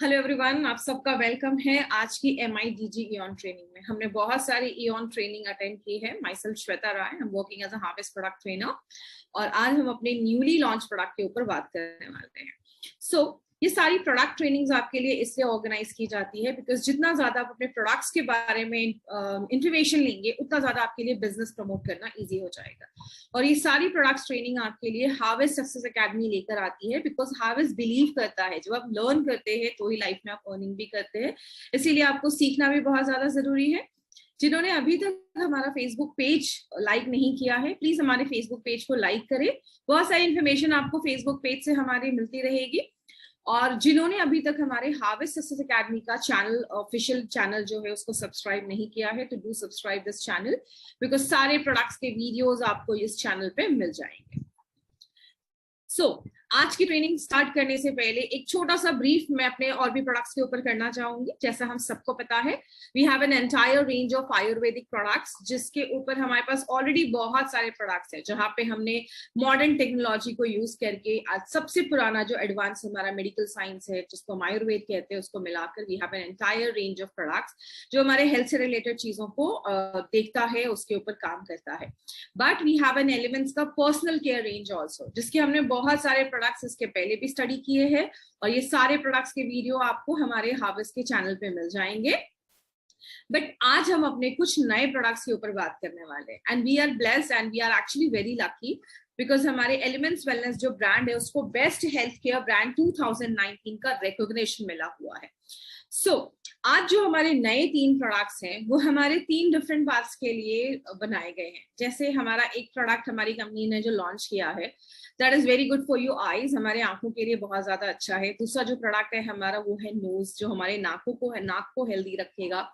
Hello everyone, आप सबका welcome है आज की MIDG ईऑन ट्रेनिंग में। हमने बहुत सारी ईऑन ट्रेनिंग अटेंड की है। माई सेल्फ श्वेता राय, हम working as a harvest product trainer और आज हम अपने न्यूली लॉन्च प्रोडक्ट के ऊपर बात करने वाले हैं। ये सारी प्रोडक्ट ट्रेनिंग्स आपके लिए इसलिए ऑर्गेनाइज की जाती है बिकॉज जितना ज्यादा आप अपने प्रोडक्ट्स के बारे में इंफॉर्मेशन लेंगे उतना ज्यादा आपके लिए बिजनेस प्रमोट करना इजी हो जाएगा। और ये सारी प्रोडक्ट्स ट्रेनिंग आपके लिए हार्वेस्ट सक्सेस एकेडमी लेकर आती है बिकॉज हार्वेस्ट बिलीव करता है जब आप लर्न करते हैं तो ही लाइफ में आप अर्निंग भी करते हैं। इसीलिए आपको सीखना भी बहुत ज्यादा जरूरी है। जिन्होंने अभी तक हमारा फेसबुक पेज लाइक नहीं किया है, प्लीज हमारे फेसबुक पेज को लाइक करें। बहुत सारी इन्फॉर्मेशन आपको फेसबुक पेज से हमारी मिलती रहेगी। और जिन्होंने अभी तक हमारे हार्वेस्ट सक्सेस एकेडमी का चैनल, ऑफिशियल चैनल जो है, उसको सब्सक्राइब नहीं किया है तो do subscribe this channel because सारे प्रोडक्ट्स के वीडियोस आपको इस चैनल पे मिल जाएंगे। आज की ट्रेनिंग स्टार्ट करने से पहले एक छोटा सा ब्रीफ मैं अपने और भी प्रोडक्ट्स के ऊपर करना चाहूंगी। जैसा हम सबको पता है, we have an entire range of ayurvedic products जिसके ऊपर हमारे पास ऑलरेडी बहुत सारे प्रोडक्ट्स हैं, जहां पे हमने मॉडर्न टेक्नोलॉजी को यूज करके आज सबसे पुराना जो एडवांस हमारा मेडिकल साइंस है जिसको हम आयुर्वेद कहते हैं उसको मिलाकर we have an entire range of products जो हमारे हेल्थ से रिलेटेड चीजों को देखता है, उसके ऊपर काम करता है। But we have an Elements का पर्सनल केयर रेंज ऑल्सो, जिसके हमने बहुत सारे प्रोडक्ट्स इसके पहले भी स्टडी किए हैं और ये सारे प्रोडक्ट्स के वीडियो आपको हमारे हार्वेस्ट के चैनल पे मिल जाएंगे। बट आज हम अपने कुछ नए प्रोडक्ट्स के ऊपर बात करने वाले हैं and we are blessed and we are actually very lucky because हमारे एलिमेंट्स वेलनेस जो ब्रांड है उसको बेस्ट हेल्थ केयर ब्रांड 2019 का रिकॉग्निशन मिला हुआ है। आज जो हमारे नए 3 प्रोडक्ट्स हैं वो हमारे 3 डिफरेंट पार्ट्स के लिए बनाए गए हैं। जैसे हमारा एक प्रोडक्ट हमारी कंपनी ने जो लॉन्च किया है that is very good for your eyes, हमारे आंखों के लिए बहुत ज्यादा अच्छा है। दूसरा जो प्रोडक्ट है हमारा वो है नोज, जो हमारे नाक को हेल्दी रखेगा।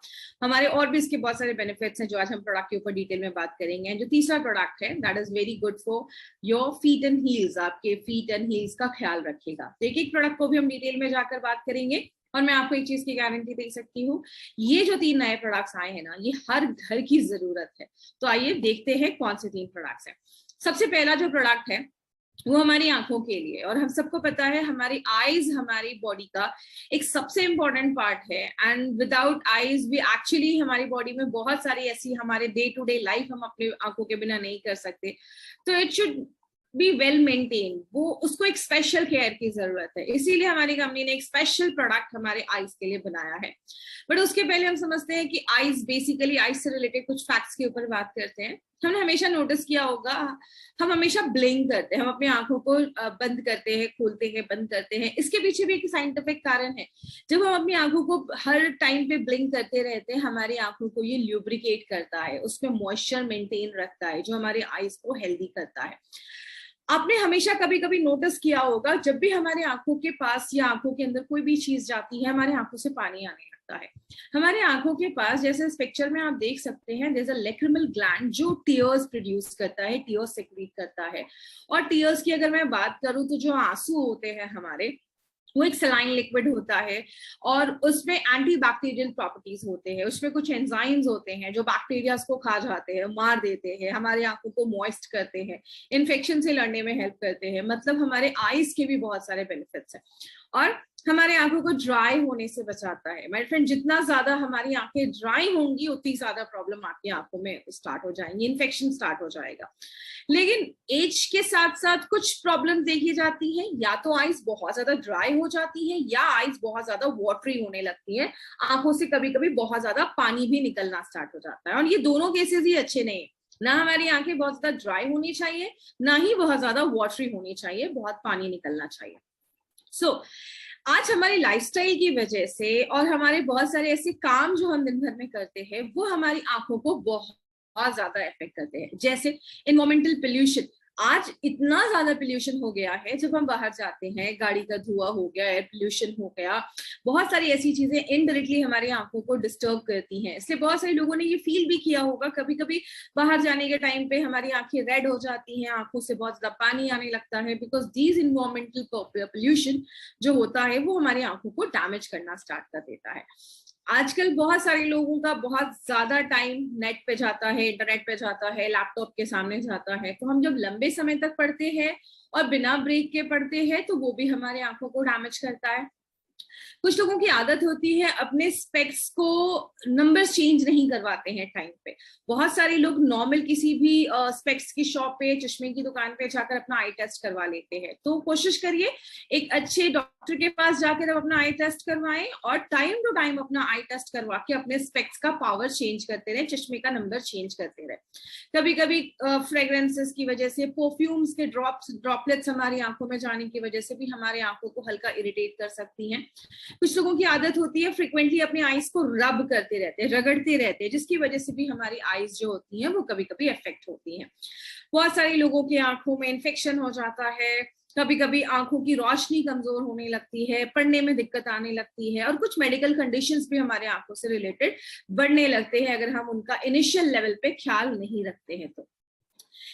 हमारे और भी इसके बहुत सारे बेनिफिट्स हैं जो आज हम प्रोडक्ट के ऊपर डिटेल में बात करेंगे। जो तीसरा प्रोडक्ट है that is very good for your feet and heels, आपके फीट एंड हील्स का ख्याल रखेगा। तो एक एक प्रोडक्ट को भी हम डिटेल में जाकर बात करेंगे और मैं आपको एक चीज की गारंटी दे सकती हूँ, ये जो 3 नए प्रोडक्ट्स आए हैं ना, ये हर घर की जरूरत है। तो आइए देखते हैं कौन से 3 प्रोडक्ट्स हैं। सबसे पहला जो प्रोडक्ट है वो हमारी आंखों के लिए, और हम सबको पता है हमारी आईज हमारी बॉडी का एक सबसे इंपॉर्टेंट पार्ट है एंड विदाउट आईज भी एक्चुअली हमारी बॉडी में बहुत सारी ऐसी हमारे डे टू डे लाइफ हम अपने आंखों के बिना नहीं कर सकते। तो it should be well maintain, वो उसको एक स्पेशल केयर की जरूरत है। इसीलिए हमारी कंपनी ने एक स्पेशल प्रोडक्ट हमारे आईज के लिए बनाया है। बट उसके पहले हम समझते हैं कि आईज, बेसिकली आईज से रिलेटेड कुछ फैक्ट्स के ऊपर बात करते हैं। हमने हमेशा नोटिस किया होगा, हम हमेशा ब्लिंक करते हैं, हम अपनी आंखों को बंद करते हैं, खोलते हैं, बंद करते हैं। इसके पीछे भी एक साइंटिफिक कारण है। जब हम अपनी आंखों को हर टाइम पे ब्लिंक करते रहते हैं, हमारी आंखों को ये ल्यूब्रिकेट करता है, उसमें मॉइस्चर मेंटेन रखता है जो हमारे आईज को हेल्दी करता है। आपने हमेशा कभी कभी नोटिस किया होगा, जब भी हमारे आंखों के पास या आंखों के अंदर कोई भी चीज जाती है हमारे आंखों से पानी आने लगता है। हमारे आंखों के पास, जैसे इस पिक्चर में आप देख सकते हैं, there is a lacrimal gland जो टीयर्स प्रोड्यूस करता है, टीयर्स सेक्रीट करता है। और टीयर्स की अगर मैं बात करूं तो जो आंसू होते हैं हमारे, वो एक सलाइन लिक्विड होता है और उसमें एंटीबैक्टीरियल प्रॉपर्टीज होते हैं। उसमें कुछ एंजाइम्स होते हैं जो बैक्टीरियाज को खा जाते हैं, मार देते हैं, हमारे आंखों को मॉइस्ट करते हैं, इन्फेक्शन से लड़ने में हेल्प करते हैं। मतलब हमारे आईज के भी बहुत सारे बेनिफिट्स हैं और हमारे आंखों को ड्राई होने से बचाता है। माय फ्रेंड, जितना ज्यादा हमारी आंखें ड्राई होंगी उतनी ज्यादा प्रॉब्लम आपकी आंखों में स्टार्ट हो जाएंगी, इन्फेक्शन स्टार्ट हो जाएगा। लेकिन एज के साथ साथ कुछ प्रॉब्लम देखी जाती है, या तो आईज बहुत ज्यादा ड्राई हो जाती है या आईज बहुत ज्यादा वाटरी होने लगती है। आंखों से कभी कभी बहुत ज्यादा पानी भी निकलना स्टार्ट हो जाता है और ये दोनों केसेस ही अच्छे नहीं है। ना हमारी आंखें बहुत ज्यादा ड्राई होनी चाहिए, ना ही बहुत ज्यादा वाटरी होनी चाहिए, बहुत पानी निकलना चाहिए। आज हमारी लाइफस्टाइल की वजह से और हमारे बहुत सारे ऐसे काम जो हम दिन भर में करते हैं वो हमारी आंखों को बहुत ज्यादा इफेक्ट करते हैं। जैसे एनवायरमेंटल पोल्यूशन, आज इतना ज्यादा पोल्यूशन हो गया है, जब हम बाहर जाते हैं गाड़ी का धुआं हो गया, एयर पोल्यूशन हो गया, बहुत सारी ऐसी चीजें इनडायरेक्टली हमारी आंखों को डिस्टर्ब करती हैं। इसलिए बहुत सारे लोगों ने ये फील भी किया होगा, कभी कभी बाहर जाने के टाइम पे हमारी आंखें रेड हो जाती हैं, आंखों से बहुत ज्यादा पानी आने लगता है बिकॉज दीज इन्वायरमेंटल पोल्यूशन जो होता है वो हमारी आंखों को डैमेज करना स्टार्ट कर देता है। आजकल बहुत सारे लोगों का बहुत ज्यादा टाइम नेट पे जाता है, इंटरनेट पे जाता है, लैपटॉप के सामने जाता है। तो हम जब लंबे समय तक पढ़ते हैं और बिना ब्रेक के पढ़ते हैं तो वो भी हमारे आंखों को डैमेज करता है। कुछ लोगों की आदत होती है अपने स्पेक्स को नंबर्स चेंज नहीं करवाते हैं टाइम पे। बहुत सारे लोग नॉर्मल किसी भी स्पेक्स की शॉप पे, चश्मे की दुकान पे जाकर अपना आई टेस्ट करवा लेते हैं। तो कोशिश करिए एक अच्छे डॉक्टर के पास जाकर अपना आई टेस्ट करवाएं और टाइम टू टाइम अपना आई टेस्ट करवा के अपने स्पेक्स का पावर चेंज करते रहे, चश्मे का नंबर चेंज करते रहे। कभी कभी फ्रेग्रेंसेस की वजह से, परफ्यूम्स के ड्रॉपलेट्स हमारी आंखों में जाने की वजह से भी हमारे आंखों को हल्का इरिटेट कर सकती हैं। कुछ लोगों की आदत होती है फ्रिक्वेंटली अपनी आईज को रब करते रहते हैं, रगड़ते रहते हैं, जिसकी वजह से भी हमारी आईज जो होती हैं वो कभी कभी अफेक्ट होती हैं। बहुत सारे लोगों की आंखों में इन्फेक्शन हो जाता है, कभी कभी आंखों की रोशनी कमजोर होने लगती है, पढ़ने में दिक्कत आने लगती है, और कुछ मेडिकल कंडीशंस भी हमारे आंखों से रिलेटेड बढ़ने लगते हैं अगर हम उनका इनिशियल लेवल पे ख्याल नहीं रखते हैं तो।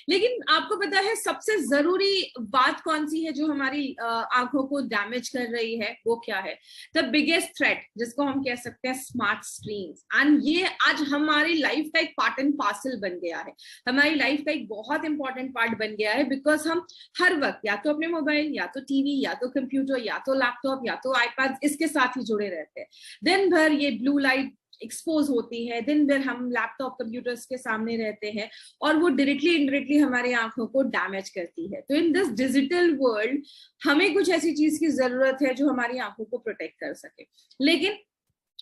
लेकिन आपको पता है सबसे जरूरी बात कौन सी है जो हमारी आंखों को डैमेज कर रही है? वो क्या है? द बिगेस्ट थ्रेट, जिसको हम कह सकते हैं स्मार्ट स्क्रीन्स। एंड ये आज हमारी लाइफ का एक पार्ट एंड पार्सल बन गया है, हमारी लाइफ का एक बहुत इंपॉर्टेंट पार्ट बन गया है, बिकॉज हम हर वक्त या तो अपने मोबाइल, या तो टीवी, या तो कंप्यूटर, या तो लैपटॉप, या तो आईपैड, इसके साथ ही जुड़े रहते हैं। दिन भर ये ब्लू लाइट एक्सपोज होती है, दिन भर हम लैपटॉप कंप्यूटर्स के सामने रहते हैं, और वो डायरेक्टली इनडायरेक्टली हमारी आंखों को डैमेज करती है। तो इन दिस डिजिटल वर्ल्ड हमें कुछ ऐसी चीज की जरूरत है जो हमारी आंखों को प्रोटेक्ट कर सके। लेकिन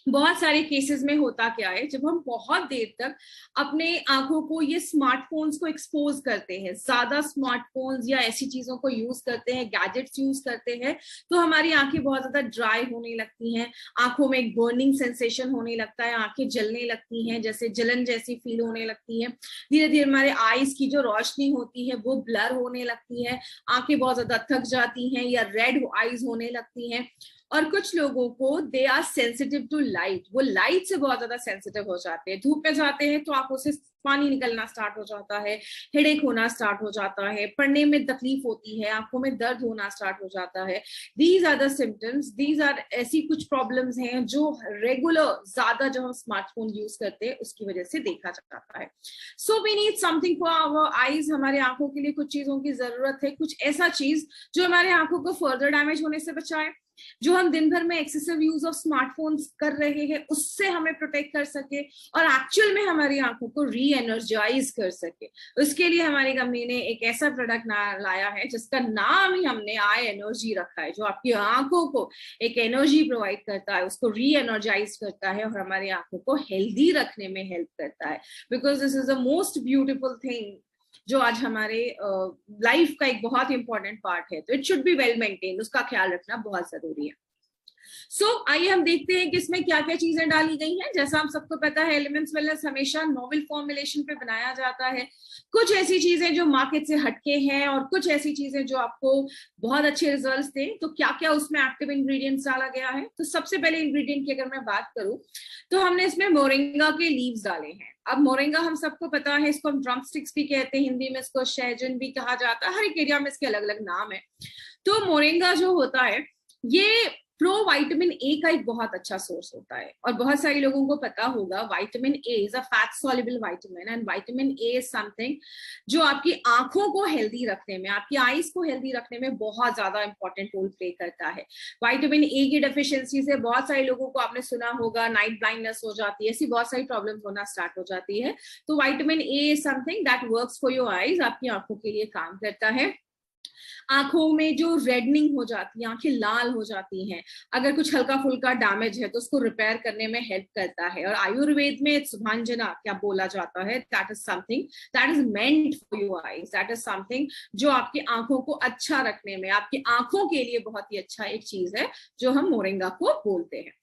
बहुत सारे केसेस में होता क्या है, जब हम बहुत देर तक अपने आंखों को ये स्मार्टफोन्स को एक्सपोज करते हैं, ज्यादा स्मार्टफोन्स या ऐसी चीजों को यूज करते हैं, गैजेट्स यूज करते हैं, तो हमारी आंखें बहुत ज्यादा ड्राई होने लगती हैं, आंखों में एक बर्निंग सेंसेशन होने लगता है, आंखें जलने लगती हैं, जैसे जलन जैसी फील होने लगती है। धीरे धीरे हमारे आईज की जो रोशनी होती है वो ब्लर होने लगती है, आंखें बहुत ज्यादा थक जाती हैं या रेड आईज होने लगती हैं। और कुछ लोगों को they are sensitive to light, वो लाइट से बहुत ज्यादा सेंसिटिव हो जाते हैं। धूप में जाते हैं तो आंखों से पानी निकलना स्टार्ट हो जाता है, हेडेक होना स्टार्ट हो जाता है, पढ़ने में तकलीफ होती है, आंखों में दर्द होना स्टार्ट हो जाता है। These are the symptoms, these are ऐसी कुछ प्रॉब्लम्स हैं जो रेगुलर ज्यादा जब हम स्मार्टफोन यूज करते हैं उसकी वजह से देखा जाता है। So we need something for our eyes, हमारे आंखों के लिए कुछ चीजों की जरूरत है, कुछ ऐसा चीज जो हमारे आंखों को फर्दर डैमेज होने से बचाए, जो हम दिन भर में एक्सेसिव यूज ऑफ स्मार्टफोन्स कर रहे हैं उससे हमें प्रोटेक्ट कर सके, और एक्चुअल में हमारी आंखों को री एनर्जाइज कर सके। उसके लिए हमारी कंपनी ने एक ऐसा प्रोडक्ट लाया है जिसका नाम ही हमने आई एनर्जी रखा है, जो आपकी आंखों को एक एनर्जी प्रोवाइड करता है, उसको री एनर्जाइज करता है और हमारी आंखों को हेल्दी रखने में हेल्प करता है। Because this is the most beautiful thing जो आज हमारे लाइफ का एक बहुत इंपॉर्टेंट पार्ट है, तो it should be well maintain, उसका ख्याल रखना बहुत जरूरी है। आइए हम देखते हैं कि इसमें क्या क्या चीजें डाली गई हैं। जैसा हम सबको पता है एलिमेंट्स वेलनेस हमेशा नोवेल फॉर्मुलेशन पे बनाया जाता है। कुछ ऐसी चीजें जो मार्केट से हटके हैं और कुछ ऐसी चीजें जो आपको बहुत अच्छे रिजल्ट्स दें। तो क्या क्या उसमें एक्टिव इंग्रेडिएंट्स डाला गया है? तो सबसे पहले इंग्रेडिएंट की अगर मैं बात करूं तो हमने इसमें मोरिंगा के लीव्स डाले हैं। अब मोरिंगा हम सबको पता है, इसको हम ड्रम स्टिक्स भी कहते हैं, हिंदी में इसको शहजन भी कहा जाता है, हर एक एरिया में इसके अलग अलग नाम है। तो मोरिंगा जो होता है ये प्रो विटामिन ए का एक बहुत अच्छा सोर्स होता है, और बहुत सारे लोगों को पता होगा vitamin A is a fat soluble vitamin, and vitamin A is something जो आपकी आंखों को हेल्दी रखने में, आपकी आईज को हेल्दी रखने में बहुत ज्यादा इंपॉर्टेंट रोल प्ले करता है। विटामिन ए की डेफिशिएंसी से बहुत सारे लोगों को आपने सुना होगा नाइट ब्लाइंडनेस हो जाती है, ऐसी बहुत सारी प्रॉब्लम्स होना स्टार्ट हो जाती है। तो vitamin A is something that works for your eyes, आपकी आंखों के लिए काम करता है। आंखों में जो रेडनिंग हो जाती है, आंखें लाल हो जाती हैं, अगर कुछ हल्का फुल्का डैमेज है तो उसको रिपेयर करने में हेल्प करता है। और आयुर्वेद में सुभांजना क्या बोला जाता है, that is something that is meant for your eyes, that is something जो आपकी आंखों को अच्छा रखने में, आपकी आंखों के लिए बहुत ही अच्छा एक चीज है जो हम मोरिंगा को बोलते हैं।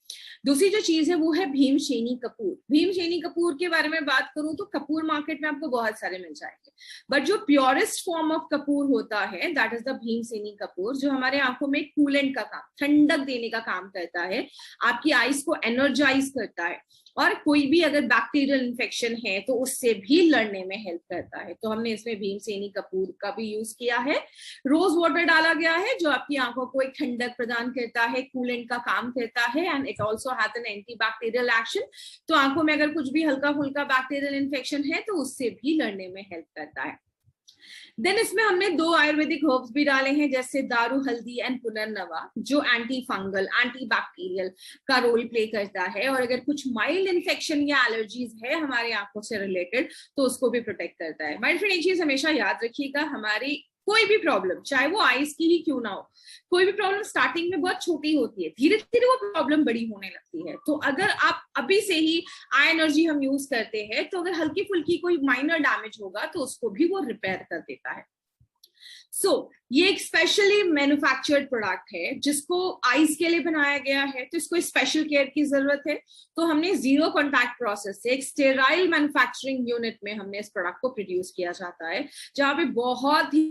दूसरी जो चीज है वो है भीमशेनी कपूर। भीमशेनी कपूर के बारे में बात करूं तो कपूर मार्केट में आपको बहुत सारे मिल जाएंगे, बट जो प्योरेस्ट फॉर्म ऑफ कपूर होता है दैट इज द भीमशेनी कपूर, जो हमारे आंखों में कूलेंट का काम, ठंडक देने का काम करता है, आपकी आईज को एनर्जाइज करता है, और कोई भी अगर बैक्टीरियल इन्फेक्शन है तो उससे भी लड़ने में हेल्प करता है। तो हमने इसमें भीमशेनी कपूर का भी यूज किया है। रोज वाटर डाला गया है जो आपकी आंखों को एक ठंडक प्रदान करता है, कूलेंट का काम करता है, and it also has an antibacterial action. तो आंखों में अगर कुछ भी हल्का फुल्का बैक्टीरियल इन्फेक्शन है तो उससे भी लड़ने में हेल्प करता है। देन इसमें हमने 2 आयुर्वेदिक हर्ब्स भी डाले हैं, जैसे दारू हल्दी एंड पुनर्नवा, जो एंटी फंगल एंटी बैक्टीरियल का रोल प्ले करता है, और अगर कुछ माइल्ड इन्फेक्शन या एलर्जीज है हमारी आंखों से रिलेटेड तो उसको भी प्रोटेक्ट करता है। माय फ्रेंड, एक चीज हमेशा याद रखिएगा, हमारी कोई भी प्रॉब्लम, चाहे वो आईज की ही क्यों ना हो, कोई भी प्रॉब्लम स्टार्टिंग में बहुत छोटी होती है, धीरे धीरे वो प्रॉब्लम बड़ी होने लगती है। तो अगर आप अभी से ही आई एनर्जी हम यूज करते हैं, तो अगर हल्की फुल्की कोई माइनर डैमेज होगा तो उसको भी वो रिपेयर कर देता है। ये एक स्पेशली मैन्युफैक्चर्ड प्रोडक्ट है जिसको आईज के लिए बनाया गया है, तो इसको स्पेशल केयर की जरूरत है। तो हमने जीरो कॉन्टैक्ट प्रोसेस से एक स्टेराइल मैन्युफैक्चरिंग यूनिट में हमने इस प्रोडक्ट को प्रोड्यूस किया जाता है, जहां पे बहुत ही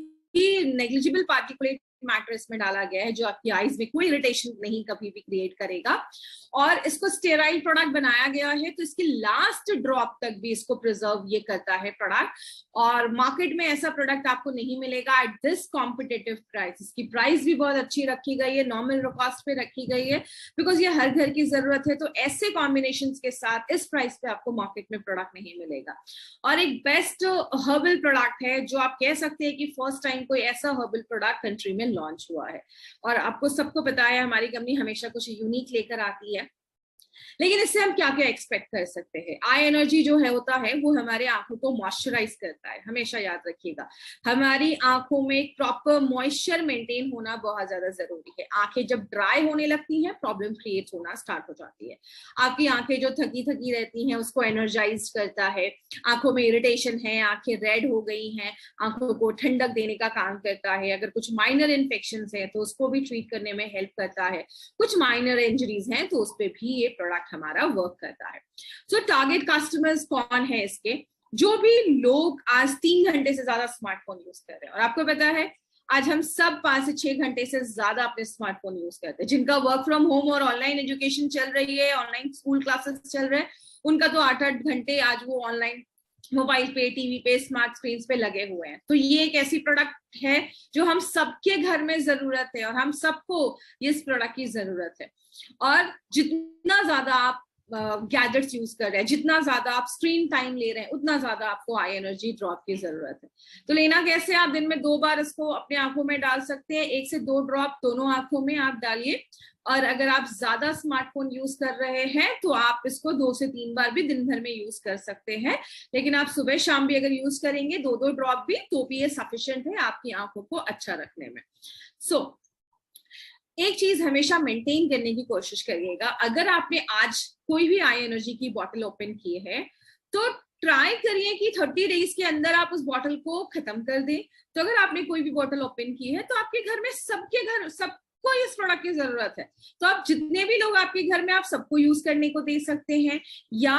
नेग्लिजिबल पार्टिकुलेट मैटर इसमें डाला गया है, जो आपकी आईज में कोई इरिटेशन नहीं कभी भी क्रिएट करेगा। और इसको स्टेराइल प्रोडक्ट बनाया गया है, तो इसकी लास्ट ड्रॉप तक भी इसको प्रिजर्व ये करता है प्रोडक्ट। और मार्केट में ऐसा प्रोडक्ट आपको नहीं मिलेगा एट दिस कॉम्पिटिटिव प्राइस। इसकी प्राइस भी बहुत अच्छी रखी गई है, नॉर्मल कॉस्ट पे रखी गई है, बिकॉज ये हर घर की जरूरत है। तो ऐसे कॉम्बिनेशन के साथ इस प्राइस पे आपको मार्केट में प्रोडक्ट नहीं मिलेगा। और एक बेस्ट हर्बल प्रोडक्ट है, जो आप कह सकते हैं कि फर्स्ट टाइम कोई ऐसा हर्बल प्रोडक्ट कंट्री में लॉन्च हुआ है। और आपको सबको पता है हमारी कंपनी हमेशा कुछ यूनिक लेकर आती है, लेकिन इससे हम क्या क्या एक्सपेक्ट कर सकते हैं। आई एनर्जी जो है होता है वो हमारे आंखों को मॉइस्चराइज करता है, हमेशा याद रखिएगा। हमारी आंखों में प्रॉपर मॉइस्चर मेंटेन होना बहुत ज्यादा जरूरी है। आंखें जब ड्राई होने लगती हैं, प्रॉब्लम क्रिएट होना स्टार्ट हो जाती है। आपकी आंखें जो थकी थकी रहती हैं उसको एनर्जाइज करता है। आंखों में इरिटेशन है, आंखें रेड हो गई हैं, आंखों को ठंडक देने का काम करता है। अगर कुछ माइनर इन्फेक्शन है तो उसको भी ट्रीट करने में हेल्प करता है। कुछ माइनर इंजरीज हैं तो उस पर भी ये प्रोडक्ट हमारा वर्क करता है। सो टारगेट कस्टमर्स कौन है इसके? जो भी लोग आज 3 घंटे से ज्यादा स्मार्टफोन यूज कर रहे हैं, और आपको पता है आज हम सब 5 से 6 घंटे से ज्यादा अपने स्मार्टफोन यूज करते हैं। जिनका वर्क फ्रॉम होम और ऑनलाइन एजुकेशन चल रही है, ऑनलाइन स्कूल क्लासेस चल रहे हैं, उनका तो 8-8 घंटे आज वो ऑनलाइन मोबाइल पे, टीवी पे, स्मार्ट स्क्रीन पे लगे हुए हैं। तो ये एक ऐसी प्रोडक्ट है जो हम सबके घर में जरूरत है, और हम सबको इस प्रोडक्ट की जरूरत है। और जितना ज्यादा आप गैजेट्स यूज कर रहे हैं, जितना ज्यादा आप स्क्रीन टाइम ले रहे हैं, उतना ज्यादा आपको आई एनर्जी ड्रॉप की जरूरत है। तो लेना कैसे? आप दिन में 2 बार इसको अपने आंखों में डाल सकते हैं, 1 से 2 ड्रॉप दोनों आंखों में आप डालिए। और अगर आप ज्यादा स्मार्टफोन यूज कर रहे हैं तो आप इसको 2 से 3 बार भी दिन भर में यूज कर सकते हैं। लेकिन आप सुबह शाम भी अगर यूज करेंगे 2-2 ड्रॉप भी, तो भी ये सफिशिएंट है आपकी आंखों को अच्छा रखने में। एक चीज हमेशा मेंटेन करने की कोशिश करिएगा। अगर आपने आज कोई भी आई एनर्जी की बॉटल ओपन की है तो ट्राई करिए कि 30 डेज के अंदर आप उस बॉटल को खत्म कर दें। तो अगर आपने कोई भी बॉटल ओपन की है तो आपके घर में सबको इस प्रोडक्ट की जरूरत है, तो आप जितने भी लोग आपके घर में, आप सबको यूज करने को दे सकते हैं। या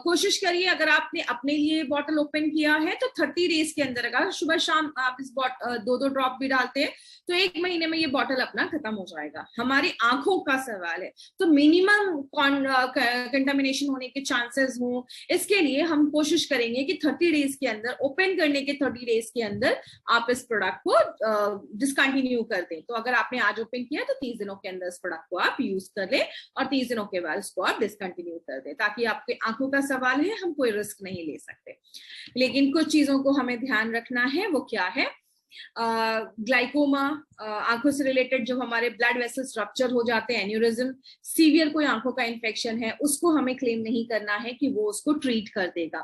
कोशिश करिए, अगर आपने अपने लिए बॉटल ओपन किया है तो 30 डेज के अंदर अगर सुबह शाम आप इस 2-2 ड्रॉप भी डालते हैं तो 1 महीने में ये बॉटल अपना खत्म हो जाएगा। हमारी आंखों का सवाल है, तो मिनिमम कंटामिनेशन होने के चांसेस हो, इसके लिए हम कोशिश करेंगे कि 30 डेज के अंदर, ओपन करने के 30 डेज के अंदर आप इस प्रोडक्ट को डिसकंटिन्यू कर दें। तो अगर आपने आज ओपन किया तो 30 दिनों के अंदर इस प्रोडक्ट को आप यूज कर लें, और 30 दिनों के बाद इसको आप डिसकंटिन्यू कर दें, ताकि आपके आंखों का सवाल है, हम कोई रिस्क नहीं ले सकते। लेकिन कुछ चीजों को हमें ध्यान रखना है, वो क्या है? ग्लाइकोमा, आंखों से रिलेटेड जो हमारे ब्लड वेसल्स रप्चर हो जाते हैं, एन्यूरिज्म, सीवियर कोई आंखों का इन्फेक्शन है, उसको हमें क्लेम नहीं करना है कि वो उसको ट्रीट कर देगा।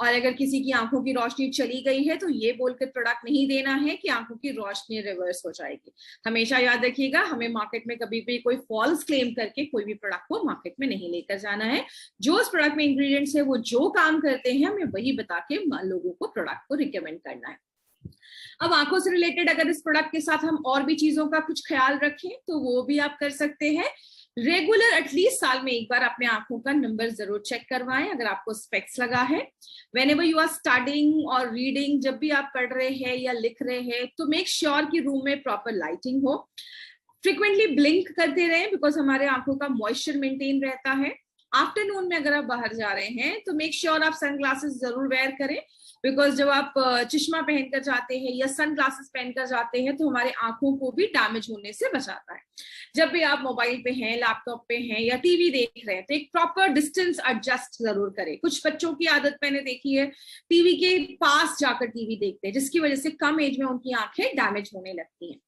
और अगर किसी की आंखों की रोशनी चली गई है तो ये बोलकर प्रोडक्ट नहीं देना है कि आंखों की रोशनी रिवर्स हो जाएगी। हमेशा याद रखिएगा, हमें मार्केट में कभी भी कोई फॉल्स क्लेम करके कोई भी प्रोडक्ट को मार्केट में नहीं लेकर जाना है। जो उस प्रोडक्ट में इंग्रेडिएंट्स है, वो जो काम करते हैं, हमें वही बता के लोगों को प्रोडक्ट को रिकमेंड करना है। अब आंखों से रिलेटेड अगर इस प्रोडक्ट के साथ हम और भी चीजों का कुछ ख्याल रखें तो वो भी आप कर सकते हैं। रेगुलर एटलीस्ट साल में 1 बार अपने आंखों का नंबर जरूर चेक करवाएं अगर आपको स्पेक्स लगा है। व्हेनेवर यू आर स्टडिंग और रीडिंग, जब भी आप पढ़ रहे हैं या लिख रहे हैं, तो मेक श्योर कि रूम में प्रॉपर लाइटिंग हो। फ्रिक्वेंटली ब्लिंक करते रहें, बिकॉज हमारे आंखों का मॉइस्चर मेंटेन रहता है। आफ्टरनून में अगर आप बाहर जा रहे हैं तो मेक श्योर आप सनग्लासेस जरूर वेयर करें, बिकॉज जब आप चश्मा पहनकर जाते हैं या सनग्लासेस पहनकर जाते हैं तो हमारे आंखों को भी डैमेज होने से बचाता है। जब भी आप मोबाइल पे हैं, लैपटॉप पे हैं या टीवी देख रहे हैं तो एक प्रॉपर डिस्टेंस एडजस्ट जरूर करें। कुछ बच्चों की आदत मैंने देखी है, टीवी के पास जाकर टीवी देखते हैं, जिसकी वजह से कम एज में उनकी आंखें डैमेज होने लगती हैं।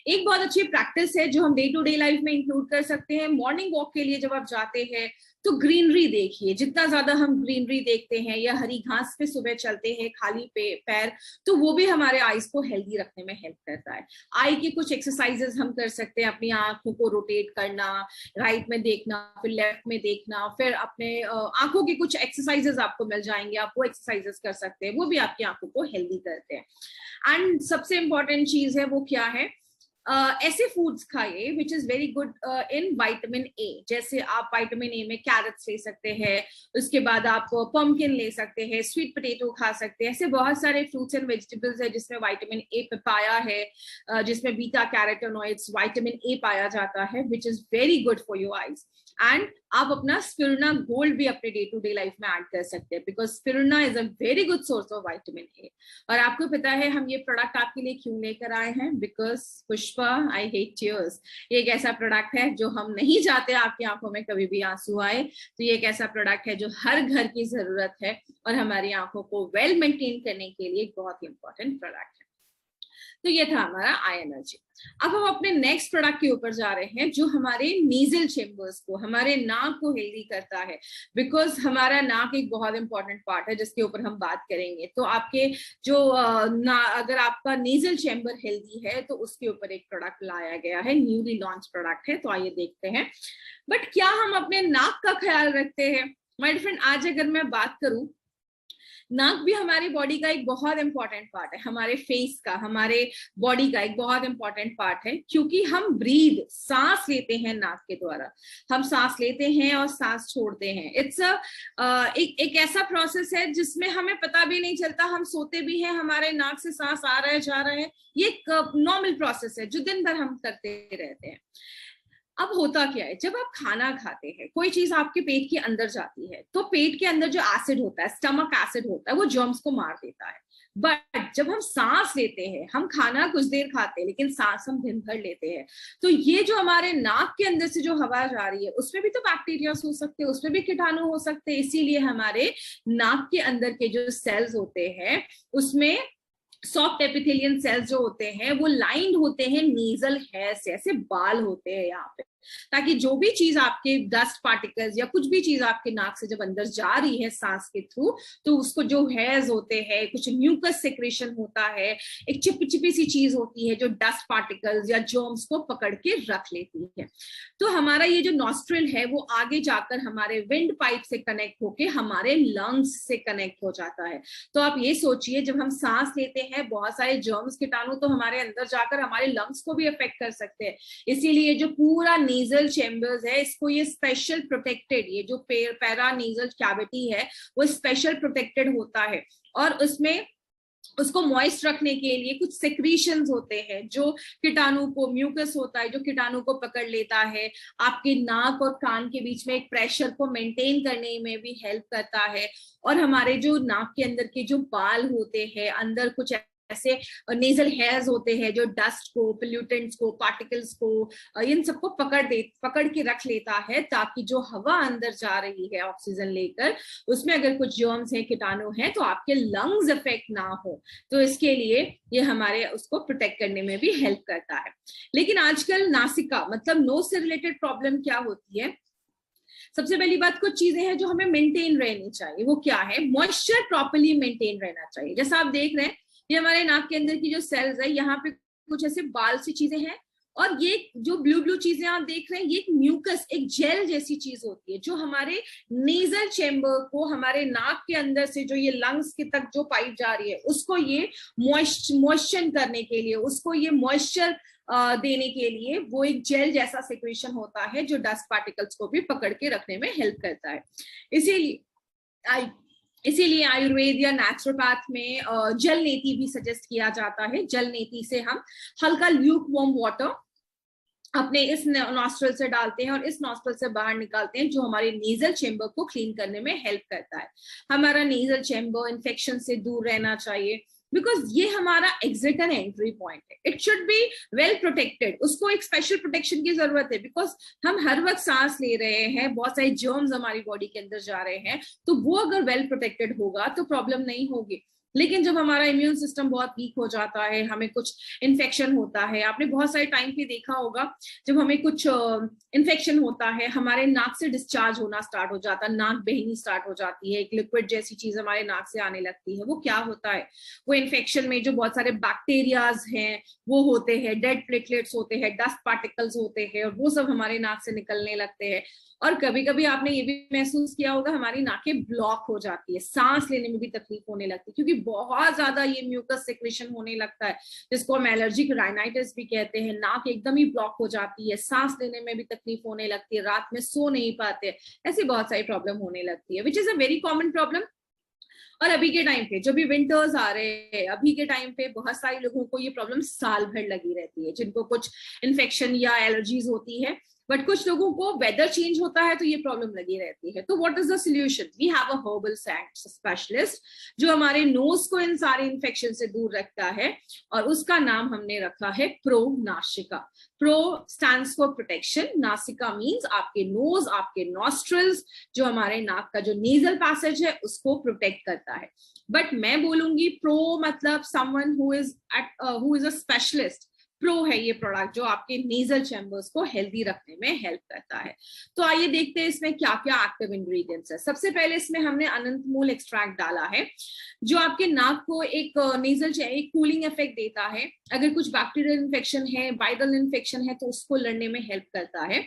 एक बहुत अच्छी प्रैक्टिस है जो हम डे टू डे लाइफ में इंक्लूड कर सकते हैं। मॉर्निंग वॉक के लिए जब आप जाते हैं तो ग्रीनरी देखिए। जितना ज्यादा हम ग्रीनरी देखते हैं या हरी घास पे सुबह चलते हैं खाली पैर, तो वो भी हमारे आईज को हेल्दी रखने में हेल्प करता है। आई के कुछ एक्सरसाइजेस हम कर सकते हैं, अपनी आंखों को रोटेट करना, राइट में देखना, फिर लेफ्ट में देखना, फिर अपने आंखों के कुछ एक्सरसाइजेस आपको मिल जाएंगे, आप वो एक्सरसाइजेस कर सकते हैं, वो भी आपकी आंखों को हेल्दी करते हैं। एंड सबसे इंपॉर्टेंट चीज है वो क्या है, ऐसे फूड्स खाइए which is very good in vitamin A. जैसे आप विटामिन ए में कैरेट्स ले सकते हैं, उसके बाद आप पम्पकिन ले सकते हैं, स्वीट पोटैटो खा सकते हैं। ऐसे बहुत सारे फ्रूट्स एंड वेजिटेबल्स है जिसमें विटामिन ए पाया है, जिसमें बीटा कैरोटीनॉइड्स विटामिन ए पाया जाता है, which is very good for your eyes. And आप अपना स्पिरुलिना गोल्ड भी अपने डे टू डे लाइफ में ऐड कर सकते हैं, because spirulina is a very good source of vitamin A. और आपको पता है हम ये प्रोडक्ट आपके लिए क्यों लेकर आए हैं, because Pushpa I hate tears, ये एक ऐसा प्रोडक्ट है जो हम नहीं चाहते आपकी आंखों में कभी भी आंसू आए। तो ये एक ऐसा प्रोडक्ट है जो हर घर की जरूरत है और हमारी आंखों को वेल मेंटेन करने के लिए एक बहुत ही इंपॉर्टेंट प्रोडक्ट है। तो ये था हमारा आई एनर्जी। अब हम अपने नेक्स्ट प्रोडक्ट के ऊपर जा रहे हैं जो हमारे नेजल चेम्बर्स को, हमारे नाक को हेल्दी करता है, बिकॉज हमारा नाक एक बहुत इंपॉर्टेंट पार्ट है जिसके ऊपर हम बात करेंगे। तो आपके जो अगर आपका नेजल चेम्बर हेल्दी है तो उसके ऊपर एक प्रोडक्ट लाया गया है, न्यूली लॉन्च प्रोडक्ट है। तो आइए देखते हैं। बट क्या हम अपने नाक का ख्याल रखते हैं? माय फ्रेंड, आज अगर मैं बात करूं, नाक भी हमारी बॉडी का एक बहुत इंपॉर्टेंट पार्ट है, हमारे फेस का, हमारे बॉडी का एक बहुत इंपॉर्टेंट पार्ट है, क्योंकि हम ब्रीद, सांस लेते हैं नाक के द्वारा। हम सांस लेते हैं और सांस छोड़ते हैं। इट्स एक ऐसा प्रोसेस है जिसमें हमें पता भी नहीं चलता, हम सोते भी हैं, हमारे नाक से सांस आ रहा है जा रहा है। ये एक नॉर्मल प्रोसेस है जो दिन भर हम करते रहते हैं। अब होता क्या है, जब आप खाना खाते हैं, कोई चीज आपके पेट के अंदर जाती है, तो पेट के अंदर जो एसिड होता है, स्टमक एसिड होता है, वो जर्म्स को मार देता है। बट जब हम सांस लेते हैं, हम खाना कुछ देर खाते हैं लेकिन सांस हम दिन भर लेते हैं, तो ये जो हमारे नाक के अंदर से जो हवा जा रही है उसमें भी तो बैक्टीरिया हो सकते हैं, उसमें भी कीटाणु हो सकते हैं। इसीलिए हमारे नाक के अंदर के जो सेल्स होते हैं उसमें सॉफ्ट एपिथेलियन सेल्स जो होते हैं वो लाइंड होते हैं नेजल हेयर से, ऐसे बाल होते हैं यहाँ पे, ताकि जो भी चीज आपके डस्ट पार्टिकल्स या कुछ भी चीज आपके नाक से जब अंदर जा रही है सांस के थ्रू, तो उसको जो हेयर्स होते हैं, कुछ म्यूकस सेक्रेशन होता है, एक चिपचिपी सी चीज होती है जो डस्ट पार्टिकल्स या जर्म्स को पकड़ के रख लेती है। तो हमारा ये जो नॉस्ट्रिल है वो आगे जाकर हमारे विंड पाइप से कनेक्ट होके हमारे लंग्स से कनेक्ट हो जाता है। तो आप ये सोचिए, जब हम सांस लेते हैं बहुत सारे जर्म्स कीटाणु तो हमारे अंदर जाकर हमारे लंग्स को भी अफेक्ट कर सकते हैं। इसीलिए जो पूरा नेजल चेम्बर्स है, इसको ये स्पेशल प्रोटेक्टेड, ये जो पैरा नेजल कैविटी है वो स्पेशल प्रोटेक्टेड होता है, और उसमें उसको मॉइस्ट रखने के लिए कुछ सेक्रीशंस होते हैं जो कीटाणु को, म्यूकस होता है जो कीटाणु को पकड़ लेता है। आपके नाक और कान के बीच में एक प्रेशर को मेंटेन करने में भी हेल्प करता है। और हमारे जो नाक के अंदर के जो बाल होते हैं, अंदर कुछ ऐसे नेजल हेयर्स होते हैं जो डस्ट को, पोल्यूटेंट्स को, पार्टिकल्स को, इन सबको पकड़ के रख लेता है, ताकि जो हवा अंदर जा रही है ऑक्सीजन लेकर, उसमें अगर कुछ जर्म्स हैं, कीटाणु हैं, तो आपके लंग्स इफेक्ट ना हो। तो इसके लिए ये हमारे उसको प्रोटेक्ट करने में भी हेल्प करता है। लेकिन आजकल नासिका मतलब नोज से रिलेटेड प्रॉब्लम क्या होती है? सबसे पहली बात, कुछ चीजें हैं जो हमें मेंटेन रहनी चाहिए। वो क्या है? मॉइस्चर प्रॉपर्ली मेंटेन रहना चाहिए। जैसा आप देख रहे हैं, ये हमारे नाक के अंदर की जो सेल्स है, यहाँ पे कुछ ऐसे बाल सी चीजें हैं, और ये जो ब्लू ब्लू चीजें आप देख रहे हैं, ये एक म्यूकस, एक जेल जैसी चीज होती है जो हमारे नेजल चेम्बर को, हमारे नाक के अंदर से जो ये लंग्स के तक जो पाइप जा रही है, उसको ये मॉइस्चर करने के लिए, उसको ये मॉइस्चर देने के लिए वो एक जेल जैसा सिक्रेशन होता है जो डस्ट पार्टिकल्स को भी पकड़ के रखने में हेल्प करता है। इसीलिए आयुर्वेद या नेचुरोपैथ में जल नीति भी सजेस्ट किया जाता है। जल नीति से हम हल्का ल्यूक वार्म वाटर अपने इस नॉस्ट्रल से डालते हैं और इस नॉस्ट्रल से बाहर निकालते हैं, जो हमारे नेजल चेम्बर को क्लीन करने में हेल्प करता है। हमारा नेजल चेम्बर इन्फेक्शन से दूर रहना चाहिए, बिकॉज ये हमारा एग्जिट एंड एंट्री पॉइंट है। It should be well protected, उसको एक स्पेशल प्रोटेक्शन की जरूरत है, बिकॉज हम हर वक्त सांस ले रहे हैं, बहुत सारे जर्म्स हमारी बॉडी के अंदर जा रहे हैं, तो वो अगर वेल प्रोटेक्टेड होगा तो प्रॉब्लम नहीं होगी। लेकिन जब हमारा इम्यून सिस्टम बहुत वीक हो जाता है, हमें कुछ इन्फेक्शन होता है, आपने बहुत सारे टाइम पे देखा होगा, जब हमें कुछ इन्फेक्शन होता है, हमारे नाक से डिस्चार्ज होना स्टार्ट हो जाता है, नाक बहनी स्टार्ट हो जाती है, एक लिक्विड जैसी चीज हमारे नाक से आने लगती है। वो क्या होता है? वो इन्फेक्शन में जो बहुत सारे बैक्टीरियाज हैं वो होते हैं, डेड प्लेटलेट्स होते हैं, डस्ट पार्टिकल्स होते हैं, और वो सब हमारे नाक से निकलने लगते हैं। और कभी कभी आपने ये भी महसूस किया होगा, हमारी नाकें ब्लॉक हो जाती है, सांस लेने में भी तकलीफ होने लगती है, क्योंकि बहुत ज्यादा ये म्यूकस सिक्रेशन होने लगता है, जिसको हम एलर्जिक राइनाइटिस भी कहते हैं। नाक एकदम ही ब्लॉक हो जाती है, सांस लेने में भी तकलीफ होने लगती है, रात में सो नहीं पाते, ऐसी बहुत सारी प्रॉब्लम होने लगती है, which is a very common problem. और अभी के टाइम पे जब भी विंटर्स आ रहे हैं, अभी के टाइम पे बहुत सारे लोगों को ये प्रॉब्लम साल भर लगी रहती है, जिनको कुछ इन्फेक्शन या एलर्जीज होती है। बट कुछ लोगों को वेदर चेंज होता है तो ये प्रॉब्लम लगी रहती है। तो what is the solution? We have a herbal specialist जो हमारे नोज को इन सारे इन्फेक्शन से दूर रखता है, और उसका नाम हमने रखा है प्रो नासिका। प्रो स्टैंड्स फॉर प्रोटेक्शन, नासिका मीन्स आपके नोज, आपके नॉस्ट्रल्स, जो हमारे नाक का जो नेजल पैसेज है उसको प्रोटेक्ट करता है। बट मैं बोलूंगी प्रो मतलब someone who is a specialist. Pro है ये प्रोडक्ट जो आपके नेजल चैम्बर्स को हेल्दी रखने में हेल्प करता है। तो आइए देखते हैं इसमें क्या क्या एक्टिव इंग्रेडिएंट्स है। सबसे पहले इसमें हमने अनंत मूल एक्सट्रैक्ट डाला है, जो आपके नाक को एक नेजल एक कूलिंग इफेक्ट देता है। अगर कुछ बैक्टीरियल इन्फेक्शन है, वायरल इन्फेक्शन है, तो उसको लड़ने में हेल्प करता है।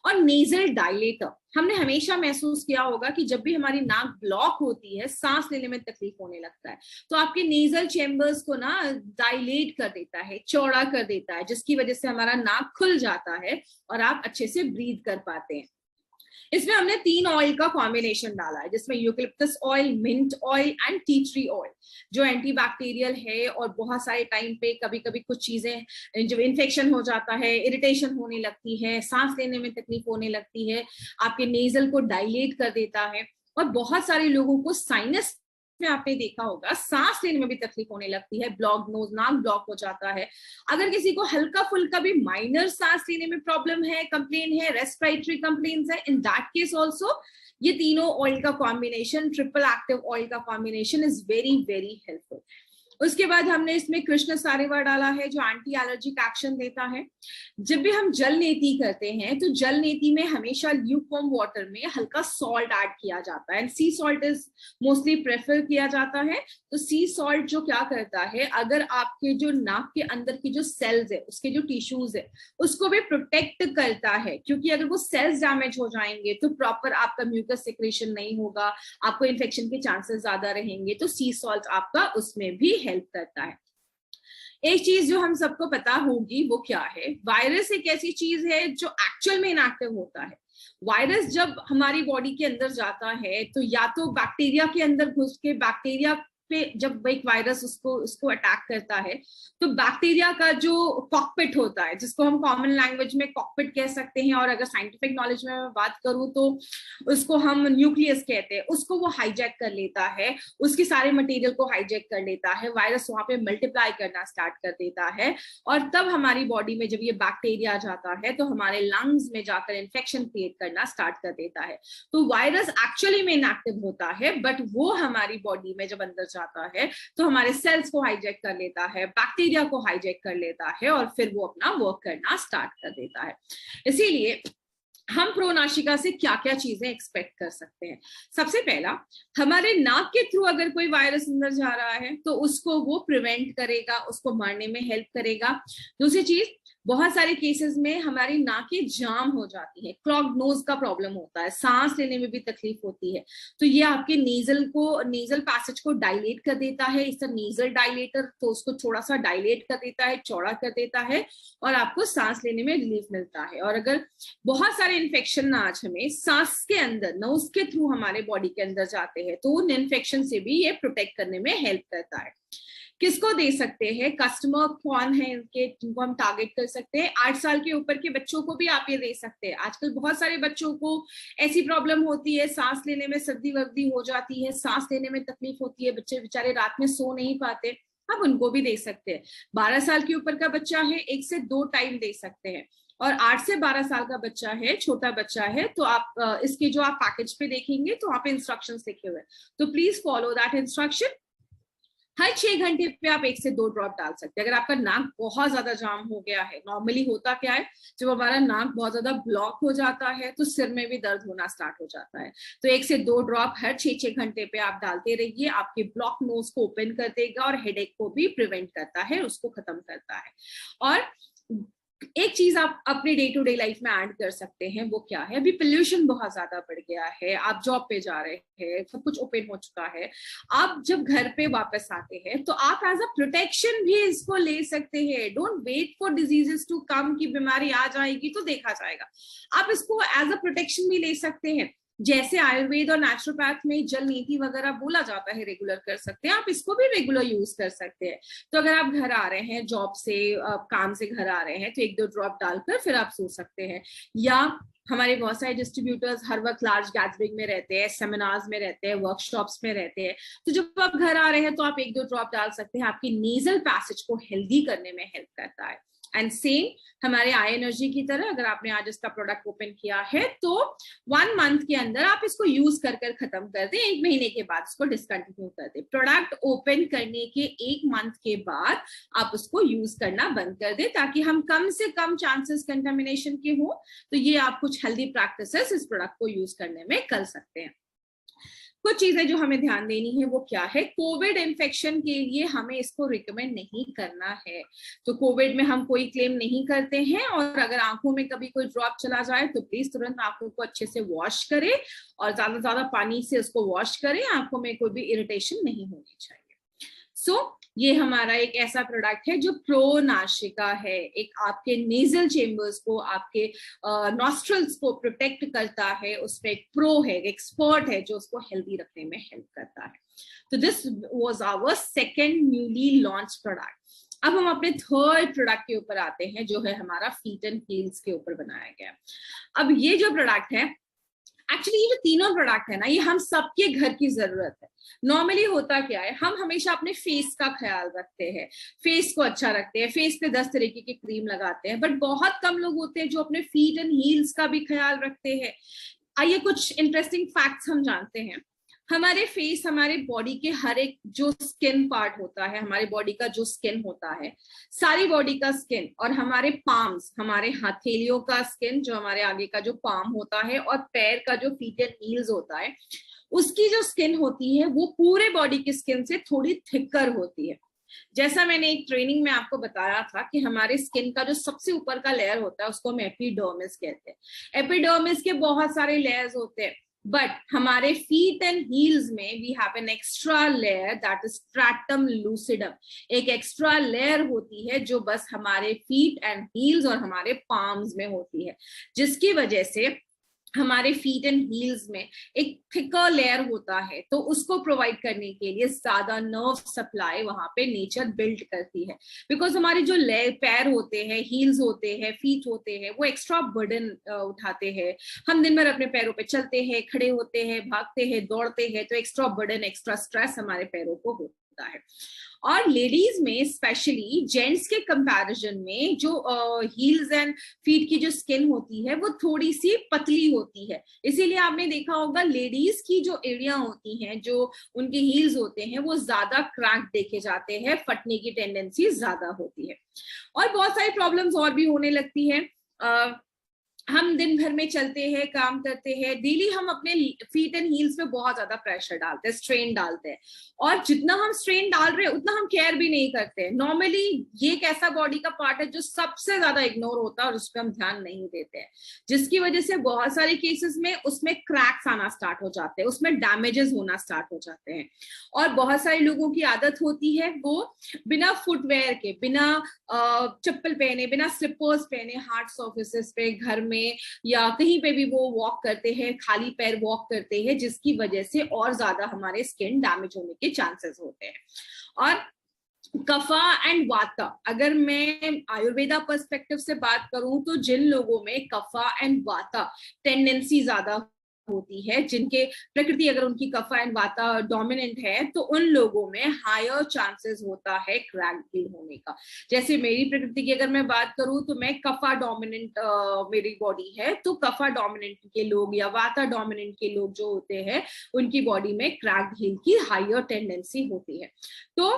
और नेजल डायलेटर, हमने हमेशा महसूस किया होगा कि जब भी हमारी नाक ब्लॉक होती है, सांस लेने में तकलीफ होने लगता है, तो आपके नेजल चेम्बर्स को ना डायलेट कर देता है, चौड़ा कर देता है, जिसकी वजह से हमारा नाक खुल जाता है और आप अच्छे से ब्रीथ कर पाते हैं। इसमें हमने 3 ऑयल का कॉम्बिनेशन डाला है, जिसमें eucalyptus oil, mint oil and tea tree oil, जो एंटीबैक्टीरियल है। और बहुत सारे टाइम पे कभी कभी कुछ चीजें जब इन्फेक्शन हो जाता है, इरिटेशन होने लगती है, सांस लेने में तकलीफ होने लगती है, आपके नेजल को डायलेट कर देता है। और बहुत सारे लोगों को साइनस में आपने देखा होगा, सांस लेने में भी तकलीफ होने लगती है, ब्लॉक नोज, नाक ब्लॉक हो जाता है। अगर किसी को हल्का फुल्का भी माइनर सांस लेने में प्रॉब्लम है, कंप्लेन है, रेस्पिरेटरी कंप्लेन्स है, इन दैट केस ऑल्सो ये तीनों ऑयल का कॉम्बिनेशन, ट्रिपल एक्टिव ऑयल का combination is very very helpful. उसके बाद हमने इसमें कृष्ण सारेवा डाला है, जो एंटी एलर्जिक एक्शन देता है। जब भी हम जल नीति करते हैं, तो जल नीति में हमेशा ल्यूकवार्म वाटर में हल्का सॉल्ट ऐड किया जाता है, and C salt is mostly prefer किया जाता है। तो सी सॉल्ट जो क्या करता है, अगर आपके जो नाक के अंदर की जो सेल्स है, उसके जो टिश्यूज है, उसको भी प्रोटेक्ट करता है, क्योंकि अगर वो सेल्स डैमेज हो जाएंगे तो प्रॉपर आपका म्यूकस सिक्रेशन नहीं होगा, आपको इन्फेक्शन के चांसेस ज्यादा रहेंगे। तो सी सॉल्ट आपका उसमें भी हेल्प करता है। एक चीज जो हम सबको पता होगी वो क्या है, वायरस एक ऐसी चीज है जो एक्चुअल में इनएक्टिव होता है। वायरस जब हमारी बॉडी के अंदर जाता है, तो या तो बैक्टीरिया के अंदर घुस के, बैक्टीरिया पे जब एक वायरस उसको अटैक करता है, तो बैक्टीरिया का जो कॉकपिट होता है, जिसको हम कॉमन लैंग्वेज में कॉकपिट कह सकते हैं, और अगर साइंटिफिक नॉलेज में मैं बात करूं तो उसको हम न्यूक्लियस कहते हैं, उसको वो हाईजैक कर लेता है, उसके सारे मटेरियल को हाईजैक कर लेता है, वायरस वहां पे मल्टीप्लाई करना स्टार्ट कर देता है। और तब हमारी बॉडी में जब ये बैक्टीरिया जाता है, तो हमारे लंग्स में जाकर इन्फेक्शन क्रिएट करना स्टार्ट कर देता है। तो वायरस एक्चुअली में इनएक्टिव होता है, बट वो हमारी बॉडी में जब अंदर जाता है तो हमारे सेल्स को हाईजैक कर लेता है, बैक्टीरिया को हाईजैक कर लेता है, और फिर वो अपना वर्क करना स्टार्ट कर देता है। इसीलिए हम प्रोनाशिका से क्या क्या चीजें एक्सपेक्ट कर सकते हैं। सबसे पहला, हमारे नाक के थ्रू अगर कोई वायरस अंदर जा रहा है तो उसको वो प्रिवेंट करेगा, उसको मारने में हेल्प करेगा। दूसरी चीज, बहुत सारे केसेस में हमारी नाकें जाम हो जाती है, क्लॉग्ड नोज का प्रॉब्लम होता है, सांस लेने में भी तकलीफ होती है, तो ये आपके नेजल पैसेज को डायलेट कर देता है। इस नेजल डायलेटर तो उसको थोड़ा सा डायलेट कर देता है, चौड़ा कर देता है, और आपको सांस लेने में रिलीफ मिलता है। और अगर बहुत सारे इन्फेक्शन आज हमें सांस के अंदर, नोज के थ्रू हमारे बॉडी के अंदर जाते हैं, तो उन इन्फेक्शन से भी ये प्रोटेक्ट करने में हेल्प करता है। किसको दे सकते हैं, कस्टमर कौन है इनके, जिनको हम टारगेट कर सकते हैं, 8 साल के ऊपर के बच्चों को भी आप ये दे सकते हैं। आजकल बहुत सारे बच्चों को ऐसी प्रॉब्लम होती है, सांस लेने में सर्दी वर्दी हो जाती है, सांस लेने में तकलीफ होती है, बच्चे बेचारे रात में सो नहीं पाते, आप उनको भी दे सकते हैं। 12 साल के ऊपर का बच्चा है, 1 से 2 टाइम दे सकते हैं, और 8 से 12 साल का बच्चा है, छोटा बच्चा है, तो आप इसके जो आप पैकेज पे देखेंगे तो वहां पे इंस्ट्रक्शंस लिखे हुए हैं, तो प्लीज फॉलो दैट इंस्ट्रक्शन। हर 6 घंटे पे आप 1 से 2 ड्रॉप डाल सकते हैं। अगर आपका नाक बहुत ज्यादा जाम हो गया है, नॉर्मली होता क्या है, जब हमारा नाक बहुत ज्यादा ब्लॉक हो जाता है तो सिर में भी दर्द होना स्टार्ट हो जाता है, तो 1 से 2 ड्रॉप हर 6 घंटे पे आप डालते रहिए, आपके ब्लॉक नोज को ओपन कर देगा और हेडेक को भी प्रिवेंट करता है, उसको खत्म करता है। और एक चीज आप अपने डे टू डे लाइफ में ऐड कर सकते हैं, वो क्या है, अभी पोल्यूशन बहुत ज्यादा बढ़ गया है, आप जॉब पे जा रहे हैं, सब कुछ ओपन हो चुका है, आप जब घर पे वापस आते हैं तो आप एज अ प्रोटेक्शन भी इसको ले सकते हैं। Don't wait for diseases to come, की बीमारी आ जाएगी तो देखा जाएगा, आप इसको एज अ प्रोटेक्शन भी ले सकते हैं। जैसे आयुर्वेद और नेचुरोपैथ में जल नीति वगैरह बोला जाता है रेगुलर कर सकते हैं, आप इसको भी रेगुलर यूज कर सकते हैं। तो अगर आप घर आ रहे हैं जॉब से, काम से घर आ रहे हैं, तो 1-2 ड्रॉप डालकर फिर आप सो सकते हैं। या हमारे बहुत सारे डिस्ट्रीब्यूटर्स हर वक्त लार्ज गैदरिंग में रहते हैं, सेमिनार्स में रहते हैं, वर्कशॉप्स में रहते हैं, तो जब आप घर आ रहे हैं तो आप 1-2 ड्रॉप डाल सकते हैं, आपकी नेजल पैसेज को हेल्दी करने में हेल्प करता है। एंड सेम हमारे आई एनर्जी की तरह, अगर आपने आज इसका प्रोडक्ट ओपन किया है तो 1 मंथ के अंदर आप इसको यूज कर खत्म कर दें, 1 महीने के बाद इसको डिसकंटिन्यू कर दें। प्रोडक्ट ओपन करने के 1 मंथ के बाद आप उसको यूज करना बंद कर दें, ताकि हम कम से कम चांसेस कंटामिनेशन के हो। तो ये आप कुछ हेल्दी प्रैक्टिसेस इस प्रोडक्ट को यूज करने में कर सकते हैं। कुछ चीजें जो हमें ध्यान देनी है वो क्या है, कोविड इन्फेक्शन के लिए हमें इसको रिकमेंड नहीं करना है, तो कोविड में हम कोई क्लेम नहीं करते हैं, और अगर आंखों में कभी कोई ड्रॉप चला जाए तो प्लीज तुरंत आंखों को अच्छे से वॉश करें, और ज्यादा पानी से उसको वॉश करें, आंखों में कोई भी इरिटेशन नहीं होनी चाहिए। ये हमारा एक ऐसा प्रोडक्ट है जो प्रोनाशिका है, एक आपके नेजल चेम्बर्स को, आपके नॉस्ट्रल्स को प्रोटेक्ट करता है, उसमें एक प्रो है, एक्सपर्ट है जो उसको हेल्दी रखने में हेल्प करता है। तो this was our second newly launch product. अब हम अपने थर्ड प्रोडक्ट के ऊपर आते हैं, जो है हमारा फीट एंड हील्स के ऊपर बनाया गया। अब ये जो प्रोडक्ट है, एक्चुअली ये जो तीनों प्रोडक्ट है ना, ये हम सबके घर की जरूरत है। नॉर्मली होता क्या है, हम हमेशा अपने फेस का ख्याल रखते हैं, फेस को अच्छा रखते हैं, फेस पे 10 तरीके की क्रीम लगाते हैं, बट बहुत कम लोग होते हैं जो अपने फीट एंड हील्स का भी ख्याल रखते हैं। आइए कुछ इंटरेस्टिंग फैक्ट्स हम जानते हैं। हमारे फेस, हमारे बॉडी के हर एक जो स्किन पार्ट होता है, हमारे बॉडी का जो स्किन होता है, सारी बॉडी का स्किन, और हमारे पाम्स, हमारे हथेलियों का स्किन, जो हमारे आगे का जो पाम होता है, और पैर का जो फीट एंड हील्स होता है, उसकी जो स्किन होती है वो पूरे बॉडी की स्किन से थोड़ी थिकर होती है। जैसा मैंने एक ट्रेनिंग में आपको बताया था कि हमारे स्किन का जो सबसे ऊपर का लेयर होता है उसको हम एपिडर्मिस कहते हैं। एपिडर्मिस के बहुत सारे लेयर्स होते हैं, बट हमारे फीट एंड हील्स में we have an extra layer, that is stratum lucidum. एक एक्स्ट्रा लेयर होती है जो बस हमारे फीट एंड हील्स और हमारे पाम्स में होती है, जिसकी वजह से हमारे फीट एंड हील्स में एक थिकर लेयर होता है, तो उसको प्रोवाइड करने के लिए ज्यादा नर्व सप्लाई वहां पे नेचर बिल्ड करती है। बिकॉज हमारे जो पैर होते हैं, हील्स होते हैं, फीट होते हैं, वो एक्स्ट्रा बर्डन उठाते हैं। हम दिन भर अपने पैरों पे चलते हैं, खड़े होते हैं, भागते हैं, दौड़ते हैं, तो एक्स्ट्रा बर्डन, एक्स्ट्रा स्ट्रेस हमारे पैरों को होता है। और लेडीज में स्पेशली, जेंट्स के कंपैरिजन में जो हील्स एंड फीट की जो स्किन होती है वो थोड़ी सी पतली होती है, इसीलिए आपने देखा होगा लेडीज की जो एरिया होती हैं, जो उनके हील्स होते हैं, वो ज्यादा क्रैक देखे जाते हैं, फटने की टेंडेंसी ज्यादा होती है। और बहुत सारी प्रॉब्लम्स और भी होने लगती है। हम दिन भर में चलते हैं, काम करते हैं, डेली हम अपने फीट एंड हील्स पे बहुत ज्यादा प्रेशर डालते हैं, स्ट्रेन डालते हैं, और जितना हम स्ट्रेन डाल रहे हैं उतना हम केयर भी नहीं करते हैं। नॉर्मली ये एक ऐसा बॉडी का पार्ट है जो सबसे ज्यादा इग्नोर होता है और उस पर हम ध्यान नहीं देते हैं, जिसकी वजह से बहुत सारे केसेस में उसमें क्रैक्स आना स्टार्ट हो जाते हैं, उसमें डैमेजेस होना स्टार्ट हो जाते हैं। और बहुत सारे लोगों की आदत होती है वो बिना फुटवेयर के, बिना चप्पल पहने, बिना स्लिपर्स पहने, हार्ड सर्फेसेस पे, घर में या कहीं पे भी वो वॉक करते हैं, खाली पैर वॉक करते हैं, जिसकी वजह से और ज्यादा हमारे स्किन डैमेज होने के चांसेस होते हैं। और कफा एंड वाता, अगर मैं आयुर्वेदा पर्सपेक्टिव से बात करूं तो जिन लोगों में कफा एंड वाता टेंडेंसी ज्यादा होती है, जिनके प्रकृति अगर उनकी कफा एंड वाता डोमिनेंट है, तो उन लोगों में हायर चांसेस होता है क्रैक हील होने का। जैसे मेरी प्रकृति की अगर मैं बात करूं तो मैं कफा डोमिनेंट मेरी बॉडी है, तो कफा डोमिनेंट के लोग या वाता डोमिनेंट के लोग जो होते हैं उनकी बॉडी में क्रैक हील की हायर टेंडेंसी होती है। तो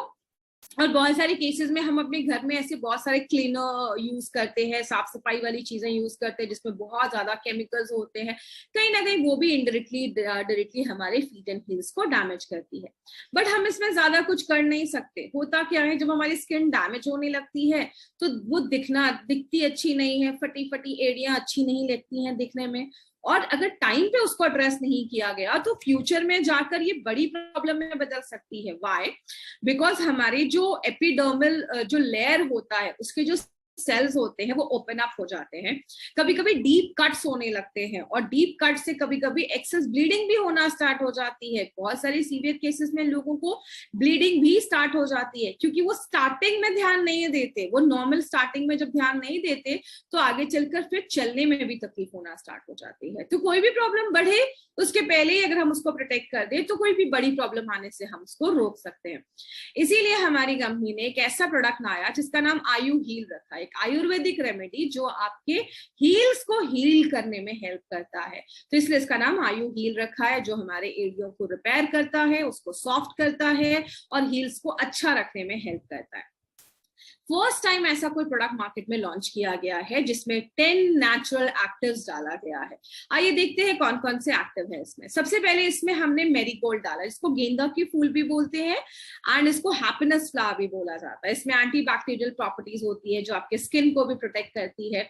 और बहुत सारे केसेस में हम अपने घर में ऐसे बहुत सारे क्लीनर यूज करते हैं, साफ सफाई वाली चीजें यूज करते हैं जिसमें बहुत ज्यादा केमिकल्स होते हैं, कहीं ना कहीं वो भी इनडायरेक्टली डायरेक्टली हमारे फीट एंड हील्स को डैमेज करती है। बट हम इसमें ज्यादा कुछ कर नहीं सकते। होता क्या है, जब हमारी स्किन डैमेज होने लगती है तो वो दिखती अच्छी नहीं है, फटी फटी एड़ियां अच्छी नहीं लगती हैं दिखने में, और अगर टाइम पे उसको एड्रेस नहीं किया गया तो फ्यूचर में जाकर ये बड़ी प्रॉब्लम में बदल सकती है। व्हाई? बिकॉज हमारी जो एपिडर्मल जो लेयर होता है उसके जो सेल्स होते हैं वो ओपन अप हो जाते हैं, कभी कभी डीप कट्स होने लगते हैं, और डीप कट से कभी कभी एक्सेस ब्लीडिंग भी होना स्टार्ट हो जाती है। बहुत सारी सीवियर केसेस में लोगों को ब्लीडिंग भी स्टार्ट हो जाती है, क्योंकि वो स्टार्टिंग में ध्यान नहीं देते। वो नॉर्मल स्टार्टिंग में जब ध्यान नहीं देते तो आगे चलकर फिर चलने में भी तकलीफ होना स्टार्ट हो जाती है। तो कोई भी प्रॉब्लम बढ़े उसके पहले ही अगर हम उसको प्रोटेक्ट कर दे तो कोई भी बड़ी प्रॉब्लम आने से हम उसको रोक सकते हैं। इसीलिए हमारी कंपनी ने एक ऐसा प्रोडक्ट लाया जिसका नाम आयु हील रखा है, एक आयुर्वेदिक रेमेडी जो आपके हील्स को हील करने में हेल्प करता है। तो इसलिए इसका नाम आयु हील रखा है, जो हमारे एरियो को रिपेयर करता है, उसको सॉफ्ट करता है और हील्स को अच्छा रखने में हेल्प करता है। फर्स्ट टाइम ऐसा कोई प्रोडक्ट मार्केट में लॉन्च किया गया है जिसमें 10 नेचुरल एक्टिव्स डाला गया है। आइए देखते हैं कौन कौन से एक्टिव है इसमें। सबसे पहले इसमें हमने मेरीगोल्ड डाला, जिसको गेंदा की फूल भी बोलते हैं एंड इसको हैप्पीनेस फ्लावर भी बोला जाता है। इसमें एंटी बैक्टीरियल प्रॉपर्टीज होती है जो आपके स्किन को भी प्रोटेक्ट करती है।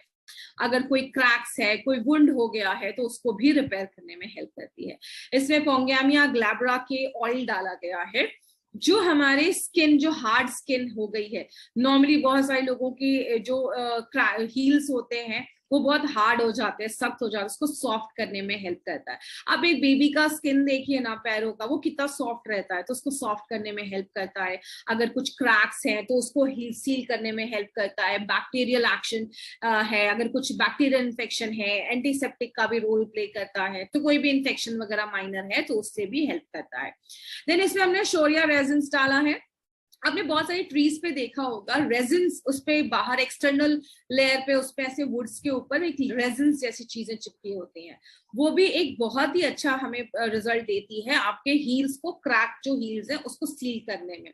अगर कोई क्रैक्स है, कोई वुंड हो गया है तो उसको भी रिपेयर करने में हेल्प करती है। इसमें पोंगैमिया ग्लैब्रा के ऑयल डाला गया है, जो हमारे स्किन, जो हार्ड स्किन हो गई है, नॉर्मली बहुत सारे लोगों की जो हील्स होते हैं वो बहुत हार्ड हो जाते हैं, सख्त हो जाते हैं, उसको सॉफ्ट करने में हेल्प करता है। अब एक बेबी का स्किन देखिए ना, पैरों का, वो कितना सॉफ्ट रहता है, तो उसको सॉफ्ट करने में हेल्प करता है। अगर कुछ क्रैक्स हैं तो उसको हील सील करने में हेल्प करता है। बैक्टीरियल एक्शन है, अगर कुछ बैक्टीरियल इन्फेक्शन है, एंटीसेप्टिक का भी रोल प्ले करता है। तो कोई भी इन्फेक्शन वगैरह माइनर है तो उससे भी हेल्प करता है। देन इसमें हमने शोरिया रेजिन्स डाला है। आपने बहुत सारी ट्रीज पे देखा होगा रेजिन्स, उस पे बाहर एक्सटर्नल लेयर पे उस पे ऐसे वुड्स के ऊपर एक रेजिन्स जैसी चीजें चिपकी होती हैं। वो भी एक बहुत ही अच्छा हमें रिजल्ट देती है आपके हील्स को, क्रैक जो हील्स है उसको सील करने में।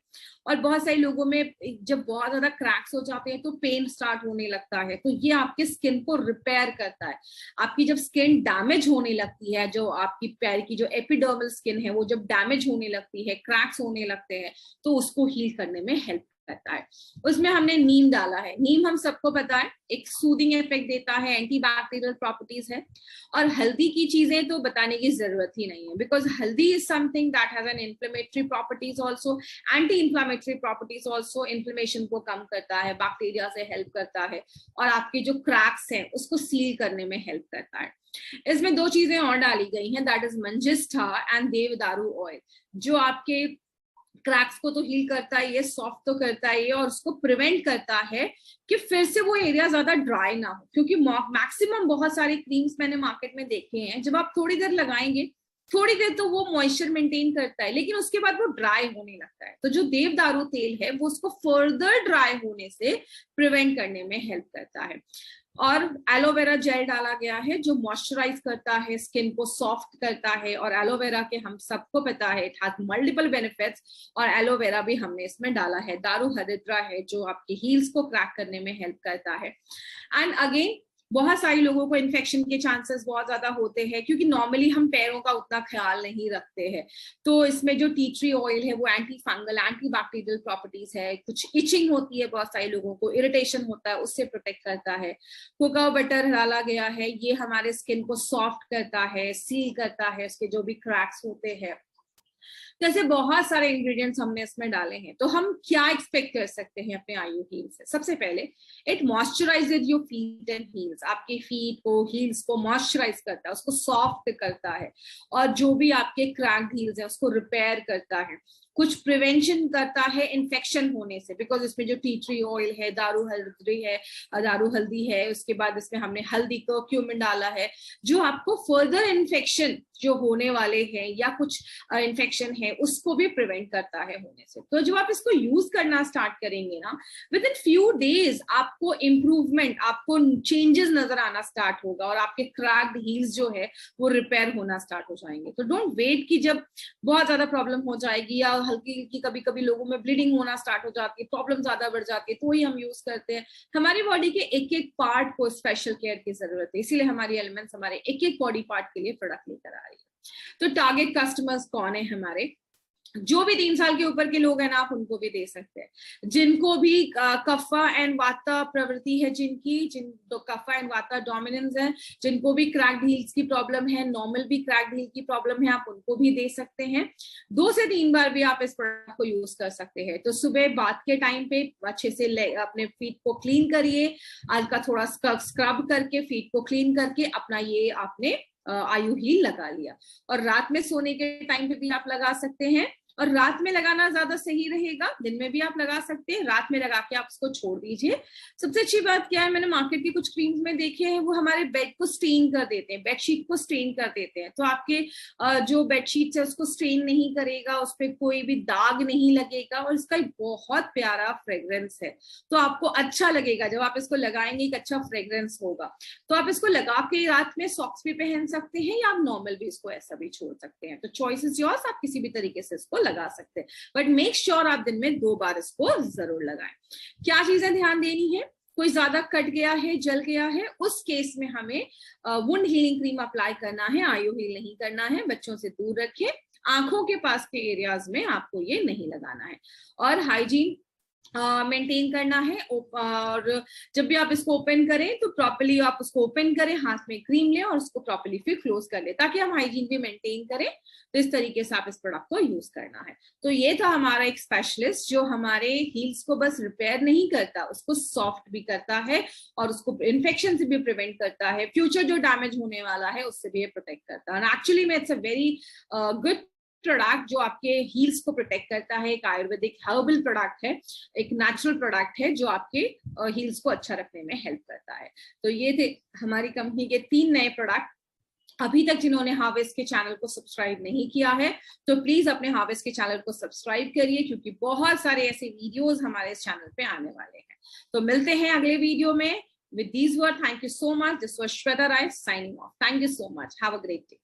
और बहुत सारे लोगों में जब बहुत ज्यादा क्रैक्स हो जाते हैं तो पेन स्टार्ट होने लगता है, तो ये आपके स्किन को रिपेयर करता है। आपकी जब स्किन डैमेज होने लगती है, जो आपकी पैर की जो एपिडर्मल स्किन है वो जब डैमेज होने लगती है, क्रैक्स होने लगते हैं, तो उसको हील करने में हेल्प करता है। उसमें हमने नीम डाला है। नीम हम सबको पता है एक सूदिंग इफेक्ट देता है, एंटी बैक्टीरियल प्रॉपर्टीज है। और हल्दी की चीजें तो बताने की जरूरत ही नहीं है, बिकॉज हल्दी is something that has an inflammatory properties also, anti inflammatory properties also. Inflammation को कम करता है, बैक्टीरिया से हेल्प करता है, और आपके जो क्रैक्स हैं उसको सील करने में हेल्प करता है। इसमें दो चीजें और डाली गई हैं, that is manjistha and devdaru oil, जो आपके क्रैक्स को तो हील करता है, ये सॉफ्ट तो करता है, और उसको प्रिवेंट करता है कि फिर से वो एरिया ज्यादा ड्राई ना हो। क्योंकि मैक्सिमम बहुत सारे क्रीम्स मैंने मार्केट में देखे हैं, जब आप थोड़ी देर लगाएंगे, थोड़ी देर तो वो मॉइस्चर मेंटेन करता है, लेकिन उसके बाद वो ड्राई होने लगता है। तो जो देवदारू तेल है वो उसको फर्दर ड्राई होने से प्रिवेंट करने में हेल्प करता है। और एलोवेरा जेल डाला गया है जो मॉइस्चराइज करता है, स्किन को सॉफ्ट करता है। और एलोवेरा के हम सबको पता है इट हैज मल्टीपल बेनिफिट्स, और एलोवेरा भी हमने इसमें डाला है। दारू हरिद्रा है जो आपके हील्स को क्रैक करने में हेल्प करता है। एंड अगेन बहुत सारे लोगों को इन्फेक्शन के चांसेस बहुत ज्यादा होते हैं, क्योंकि नॉर्मली हम पैरों का उतना ख्याल नहीं रखते हैं। तो इसमें जो टी ट्री ऑयल है वो anti fungal, anti bacterial properties है। कुछ इचिंग होती है, बहुत सारे लोगों को इरिटेशन होता है, उससे प्रोटेक्ट करता है। कोका बटर डाला गया है, ये हमारे स्किन को सॉफ्ट करता है, सील करता है, उसके जो भी क्रैक्स होते हैं जैसे बहुत सारे इंग्रेडिएंट्स हमने इसमें डाले हैं, तो हम क्या एक्सपेक्ट कर सकते हैं अपने आयु हील से? सबसे पहले it moisturises your feet and heels, आपके फीट को, हील्स को मॉइस्चराइज करता है, उसको सॉफ्ट करता है, और जो भी आपके क्रैक्ड हील्स है उसको रिपेयर करता है, कुछ प्रिवेंशन करता है इन्फेक्शन होने से, बिकॉज इसमें जो टी ट्री ऑयल है, दारू हल्दी है, उसके बाद इसमें हमने हल्दी को क्यूमिन डाला है, जो आपको फर्दर इन्फेक्शन जो होने वाले हैं या कुछ इन्फेक्शन है उसको भी प्रिवेंट करता है होने से। तो जब आप इसको यूज करना स्टार्ट करेंगे ना, विद इन फ्यू डेज आपको इम्प्रूवमेंट, आपको चेंजेस नजर आना स्टार्ट होगा, और आपके क्रैक्ड हील्स जो है वो रिपेयर होना स्टार्ट हो जाएंगे। तो डोंट वेट कि जब बहुत ज्यादा प्रॉब्लम हो जाएगी या हल्की हल्की कभी कभी लोगों में ब्लीडिंग होना स्टार्ट हो जाती है, प्रॉब्लम ज्यादा बढ़ जाती है, तो ही हम यूज करते हैं। हमारी बॉडी के एक एक पार्ट को स्पेशल केयर की जरूरत है, इसीलिए हमारी एलिमेंट्स हमारे एक एक बॉडी पार्ट के लिए प्रोडक्ट लेकर आ रही है। तो टारगेट कस्टमर्स कौन है हमारे? जो भी 3 साल के ऊपर के लोग हैं ना, आप उनको भी दे सकते हैं। जिनको भी कफा एंड वाता प्रवृत्ति है, जिन तो कफा एंड वाता डोमिनेंस है, जिनको भी क्रैक्ड हील्स की प्रॉब्लम है, नॉर्मल भी क्रैक्ड हील की प्रॉब्लम है, आप उनको भी दे सकते हैं। 2 से 3 बार भी आप इस प्रोडक्ट को यूज कर सकते हैं। तो सुबह बात के टाइम पे अच्छे से अपने फीट को क्लीन करिए, हल्का थोड़ा स्क्रब करके फीट को क्लीन करके अपना ये आपने आयु हील लगा लिया। और रात में सोने के टाइम पे भी आप लगा सकते हैं, और रात में लगाना ज्यादा सही रहेगा, दिन में भी आप लगा सकते हैं, रात में लगा के आप उसको छोड़ दीजिए। सबसे अच्छी बात क्या है, मैंने मार्केट की कुछ क्रीम्स में देखे हैं, वो हमारे बेड को स्टेन कर देते हैं, बेडशीट को स्टेन कर देते हैं। तो आपके जो बेडशीट है उसको स्टेन नहीं करेगा, उस पर कोई भी दाग नहीं लगेगा, और इसका एक बहुत प्यारा फ्रेग्रेंस है, तो आपको अच्छा लगेगा जब आप इसको लगाएंगे, एक अच्छा फ्रेग्रेंस होगा। तो आप इसको लगा के रात में सॉक्स भी पहन सकते हैं, या आप नॉर्मल भी इसको ऐसा भी छोड़ सकते हैं। तो चॉइस इज योर्स, आप किसी भी तरीके से इसको लगा सकते हैं, बट मेक श्योर आप दिन में 2 बार इसको जरूर लगाएं। क्या चीजें ध्यान देनी है? कोई ज्यादा कट गया है, जल गया है, उस केस में हमें वुंड हीलिंग क्रीम अप्लाई करना है, आयु हील नहीं करना है। बच्चों से दूर रखिए, आंखों के पास के एरियाज में आपको ये नहीं लगाना है, और हाइजीन मेंटेन करना है। और जब भी आप इसको ओपन करें तो प्रॉपर्ली आप उसको ओपन करें, हाथ में क्रीम लें और उसको प्रॉपर्ली फिर क्लोज कर लें, ताकि हम हाइजीन भी मेंटेन करें। तो इस तरीके से आप इस प्रोडक्ट को यूज करना है। तो ये था हमारा एक स्पेशलिस्ट, जो हमारे हील्स को बस रिपेयर नहीं करता, उसको सॉफ्ट भी करता है, और उसको इन्फेक्शन से भी प्रिवेंट करता है, फ्यूचर जो डैमेज होने वाला है उससे भी प्रोटेक्ट करता है। एक्चुअली में it's a very good product जो आपके हील्स को प्रोटेक्ट करता है। एक आयुर्वेदिक हर्बल प्रोडक्ट है, एक नेचुरल प्रोडक्ट है, जो आपके हील्स को अच्छा रखने में हेल्प करता है। तो ये थे हमारी कंपनी के 3 नए प्रोडक्ट। अभी तक जिन्होंने हार्वेस्ट के चैनल को सब्सक्राइब नहीं किया है, तो प्लीज अपने हार्वेस्ट के चैनल को सब्सक्राइब करिए, क्योंकि बहुत सारे ऐसे वीडियोस हमारे इस चैनल पे आने वाले हैं। तो मिलते हैं अगले वीडियो में। With these words, thank you so much. This was Shweta Rai signing off. Thank you so much. Have a great day.